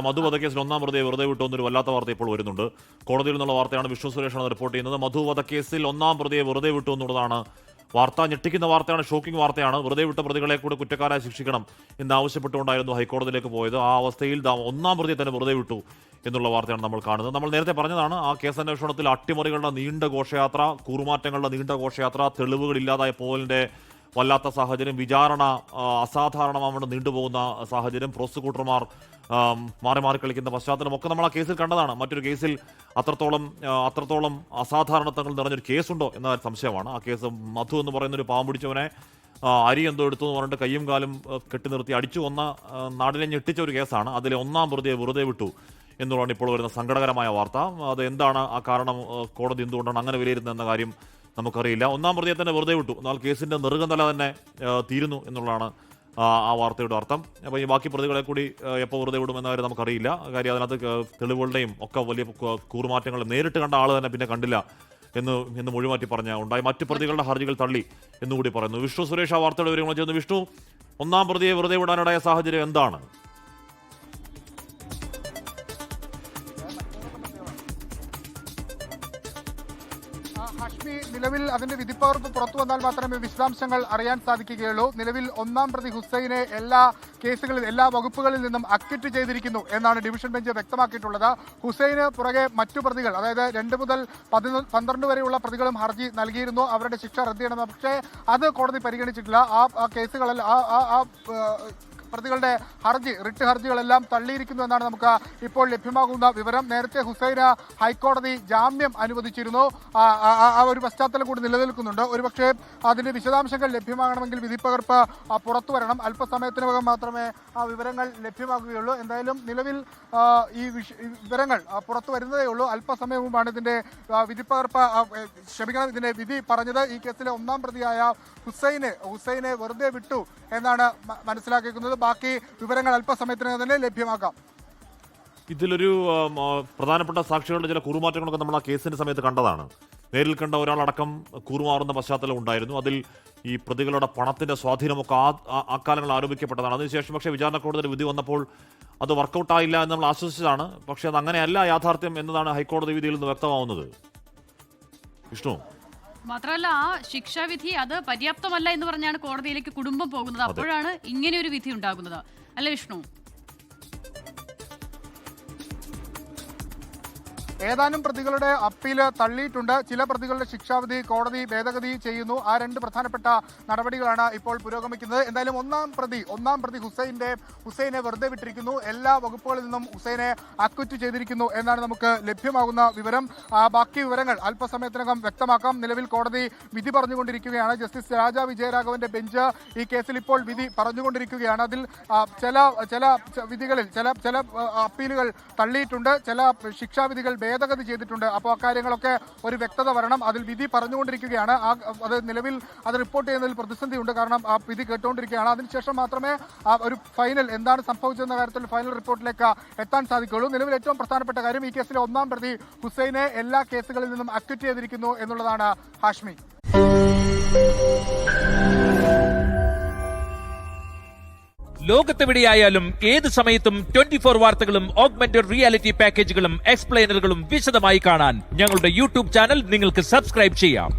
മധു വധക്കേസിൽ ഒന്നാം പ്രതിയെ വെറുതെ വിട്ടുവന്നൊരു വല്ലാത്ത വാർത്ത ഇപ്പോൾ വരുന്നുണ്ട്. കോടതിയിൽ നിന്നുള്ള വാർത്തയാണ്. വിഷ്ണു സുരേഷാണ് റിപ്പോർട്ട് ചെയ്യുന്നത്. മധു വധക്കേസിൽ ഒന്നാം പ്രതിയെ വെറുതെ വിട്ടു എന്നുള്ളതാണ് വാർത്ത. ഞെട്ടിക്കുന്ന വാർത്തയാണ്, ഷോക്കിംഗ് വാർത്തയാണ്. വെറുതെ വിട്ട പ്രതികളെ കൂടെ കുറ്റക്കാരായി ശിക്ഷിക്കണം എന്നാവശ്യപ്പെട്ടുകൊണ്ടായിരുന്നു ഹൈക്കോടതിയിലേക്ക് പോയത്. ആ അവസ്ഥയിൽ ഒന്നാം പ്രതിയെ തന്നെ വെറുതെ വിട്ടു എന്നുള്ള വാർത്തയാണ് നമ്മൾ കാണുന്നത്. നമ്മൾ നേരത്തെ പറഞ്ഞതാണ്, ആ കേസന്വേഷണത്തിൽ അട്ടിമറികളുടെ നീണ്ട ഘോഷയാത്ര, കൂറുമാറ്റങ്ങളുടെ നീണ്ട ഘോഷയാത്ര, തെളിവുകളില്ലാതായ പോലിന്റെ വല്ലാത്ത സാഹചര്യം, വിചാരണ അസാധാരണമാവണ്ണം നീണ്ടുപോകുന്ന സാഹചര്യം, പ്രോസിക്യൂട്ടർമാർ മാറി മാറി കളിക്കുന്ന പശ്ചാത്തലമൊക്കെ നമ്മൾ ആ കേസിൽ കണ്ടതാണ്. മറ്റൊരു കേസിൽ അത്രത്തോളം അസാധാരണത്വങ്ങൾ നിറഞ്ഞൊരു കേസുണ്ടോ എന്ന സംശയമാണ്. ആ കേസ് മധു എന്ന് പറയുന്നൊരു പാവം പിടിച്ചവനെ അരി എന്തോ എടുത്തു എന്ന് പറഞ്ഞിട്ട് കയ്യും കാലും കെട്ടി നിർത്തി അടിച്ചു കൊന്ന, നാടിനെ ഞെട്ടിച്ച ഒരു കേസാണ്. അതിലെ ഒന്നാം പ്രതിയെ വെറുതെ വിട്ടു എന്നുള്ളതാണ് ഇപ്പോൾ വരുന്ന സങ്കടകരമായ വാർത്ത. അത് എന്താണ് ആ കാരണം, കോടതി എന്തുകൊണ്ടാണ് അങ്ങനെ വിലയിരുത്തുന്നതെന്ന കാര്യം നമുക്കറിയില്ല. ഒന്നാം പ്രതിയെ തന്നെ വെറുതെ വിട്ടു, എന്നാൽ കേസിന്റെ നെറുകന്തല തന്നെ തീരുന്നു എന്നുള്ളതാണ് ആ വാർത്തയുടെ അർത്ഥം. അപ്പോൾ ഈ ബാക്കി പ്രതികളെ കൂടി എപ്പോൾ വെറുതെ വിടുമെന്ന കാര്യം നമുക്കറിയില്ല. കാര്യം അതിനകത്ത് തെളിവുകളുടെയും ഒക്കെ വലിയ കൂറുമാറ്റങ്ങൾ നേരിട്ട് കണ്ട ആൾ തന്നെ പിന്നെ കണ്ടില്ല എന്ന് മൊഴിമാറ്റി പറഞ്ഞ ഉണ്ടായി. മറ്റു പ്രതികളുടെ ഹർജികൾ തള്ളി എന്നുകൂടി പറയുന്നു. വിഷ്ണു സുരേഷ് ആ വാർത്തയുടെ വിവരങ്ങൾ ചെയ്യുന്നു. വിഷ്ണു, ഒന്നാം പ്രതിയെ വെറുതെ വിടാനിടയ സാഹചര്യം എന്താണ്? ഹാഷ്മി, നിലവിൽ അതിന്റെ വിധിപ്പകർപ്പ് പുറത്തു വന്നാൽ മാത്രമേ വിശദാംശങ്ങൾ അറിയാൻ സാധിക്കുകയുള്ളൂ. നിലവിൽ ഒന്നാം പ്രതി ഹുസൈനെ എല്ലാ വകുപ്പുകളിൽ നിന്നും അക്വിറ്റ് ചെയ്തിരിക്കുന്നു എന്നാണ് ഡിവിഷൻ ബെഞ്ച് വ്യക്തമാക്കിയിട്ടുള്ളത്. ഹുസൈന് പുറകെ മറ്റു പ്രതികൾ, അതായത് 2 മുതൽ 12 വരെയുള്ള പ്രതികളും ഹർജി നൽകിയിരുന്നു, അവരുടെ ശിക്ഷ റദ്ദ് ചെയ്യണം. പക്ഷേ അത് കോടതി പരിഗണിച്ചിട്ടില്ല. ആ കേസുകളിൽ പ്രതികളുടെ റിട്ട് ഹർജികളെല്ലാം തള്ളിയിരിക്കുന്നു എന്നാണ് നമുക്ക് ഇപ്പോൾ ലഭ്യമാകുന്ന വിവരം. നേരത്തെ ഹുസൈന് ഹൈക്കോടതി ജാമ്യം അനുവദിച്ചിരുന്നു. ആ ഒരു പശ്ചാത്തലം കൂടി നിലനിൽക്കുന്നുണ്ട്. ഒരുപക്ഷെ അതിന്റെ വിശദാംശങ്ങൾ ലഭ്യമാകണമെങ്കിൽ വിധിപ്പകർപ്പ് പുറത്തു വരണം. അല്പസമയത്തിനകം മാത്രമേ ആ വിവരങ്ങൾ ലഭ്യമാകുകയുള്ളൂ. എന്തായാലും നിലവിൽ ഈ വിവരങ്ങൾ പുറത്തു വരുന്നതേ ഉള്ളൂ. അല്പസമയം മുമ്പാണ് ഇതിന്റെ ഇതിന്റെ വിധി പറഞ്ഞത്. ഈ കേസിലെ ഒന്നാം പ്രതിയായ ഹുസൈനെ വെറുതെ വിട്ടു എന്നാണ് മനസ്സിലാക്കിയിരിക്കുന്നത്. ബാക്കി വിവരങ്ങൾ അല്പസമയത്തിനകം തന്നെ ലഭ്യമാക്കാം. ഇതിലൊരു പ്രധാനപ്പെട്ട സാക്ഷികളുടെ ചില കൂറുമാറ്റങ്ങളൊക്കെ നമ്മൾ ആ കേസിന്റെ സമയത്ത് കണ്ടതാണ്. നേരിൽ കണ്ട ഒരാളടക്കം കൂറുമാറുന്ന പശ്ചാത്തലം ഉണ്ടായിരുന്നു. അതിൽ ഈ പ്രതികളുടെ പണത്തിന്റെ സ്വാധീനമൊക്കെ ആ കാലങ്ങൾ ആരോപിക്കപ്പെട്ടതാണ്. അതിനുശേഷം പക്ഷേ വിചാരണ കോടതി വിധി വന്നപ്പോൾ അത് വർക്കൗട്ടായില്ല എന്ന് നമ്മൾ ആശ്വസിച്ചതാണ്. പക്ഷേ അത് അങ്ങനെയല്ല യാഥാർത്ഥ്യം എന്നതാണ് ഹൈക്കോടതി വിധിയിൽ നിന്ന് വ്യക്തമാവുന്നത്. വിഷ്ണു, മാത്രമല്ല ആ ശിക്ഷാവിധി അത് പര്യാപ്തമല്ല എന്ന് പറഞ്ഞാണ് കോടതിയിലേക്ക് കുടുംബം പോകുന്നത്. അപ്പോഴാണ് ഇങ്ങനെ ഒരു വിധി ഉണ്ടാകുന്നത്, അല്ലേ വിഷ്ണു? ഏതാനും പ്രതികളുടെ അപ്പീല് തള്ളിയിട്ടുണ്ട്. ചില പ്രതികളുടെ ശിക്ഷാവിധി കോടതി ഭേദഗതി ചെയ്യുന്നു. ആ 2 പ്രധാനപ്പെട്ട നടപടികളാണ് ഇപ്പോൾ പുരോഗമിക്കുന്നത്. എന്തായാലും ഒന്നാം പ്രതി ഹുസൈനെ വെറുതെ വിട്ടിരിക്കുന്നു. എല്ലാ വകുപ്പുകളിൽ നിന്നും ഹുസൈനെ അക്വിറ്റ് ചെയ്തിരിക്കുന്നു എന്നാണ് നമുക്ക് ലഭ്യമാകുന്ന വിവരം. ബാക്കി വിവരങ്ങൾ അല്പസമയത്തിനകം വ്യക്തമാക്കാം. നിലവിൽ കോടതി വിധി പറഞ്ഞുകൊണ്ടിരിക്കുകയാണ്. ജസ്റ്റിസ് രാജ വിജയരാഘവന്റെ ബെഞ്ച് ഈ കേസിൽ ഇപ്പോൾ വിധി പറഞ്ഞുകൊണ്ടിരിക്കുകയാണ്. അതിൽ ചില വിധികളിൽ ചില അപ്പീലുകൾ തള്ളിയിട്ടുണ്ട്, ചില ശിക്ഷാവിധികൾ ഭേദഗതി ചെയ്തിട്ടുണ്ട്. അപ്പോൾ അക്കാര്യങ്ങളൊക്കെ ഒരു വ്യക്തത വരണം. അതിൽ വിധി പറഞ്ഞുകൊണ്ടിരിക്കുകയാണ്. അത് നിലവിൽ അത് റിപ്പോർട്ട് ചെയ്യുന്നതിൽ പ്രതിസന്ധിയുണ്ട്. കാരണം ആ വിധി കേട്ടുകൊണ്ടിരിക്കുകയാണ്. അതിനുശേഷം മാത്രമേ ഒരു ഫൈനൽ എന്താണ് സംഭവിച്ചതെന്ന കാര്യത്തിൽ ഫൈനൽ റിപ്പോർട്ടിലേക്ക് എത്താൻ സാധിക്കുകയുള്ളൂ. നിലവിൽ ഏറ്റവും പ്രധാനപ്പെട്ട കാര്യം ഈ കേസിലെ ഒന്നാം പ്രതി ഹുസൈനെ എല്ലാ കേസുകളിൽ നിന്നും അക്വിറ്റ് ചെയ്തിരിക്കുന്നു എന്നുള്ളതാണ്. ഹാഷ്മി, ലോകത്തെവിടെയായാലും ഏത് സമയത്തും 24 വാർത്തകളും ഓഗ്മെന്റഡ് റിയാലിറ്റി പാക്കേജുകളും എക്സ്പ്ലെയിനറുകളും വിശദമായി കാണാൻ ഞങ്ങളുടെ യൂട്യൂബ് ചാനൽ നിങ്ങൾക്ക് സബ്സ്ക്രൈബ് ചെയ്യാം.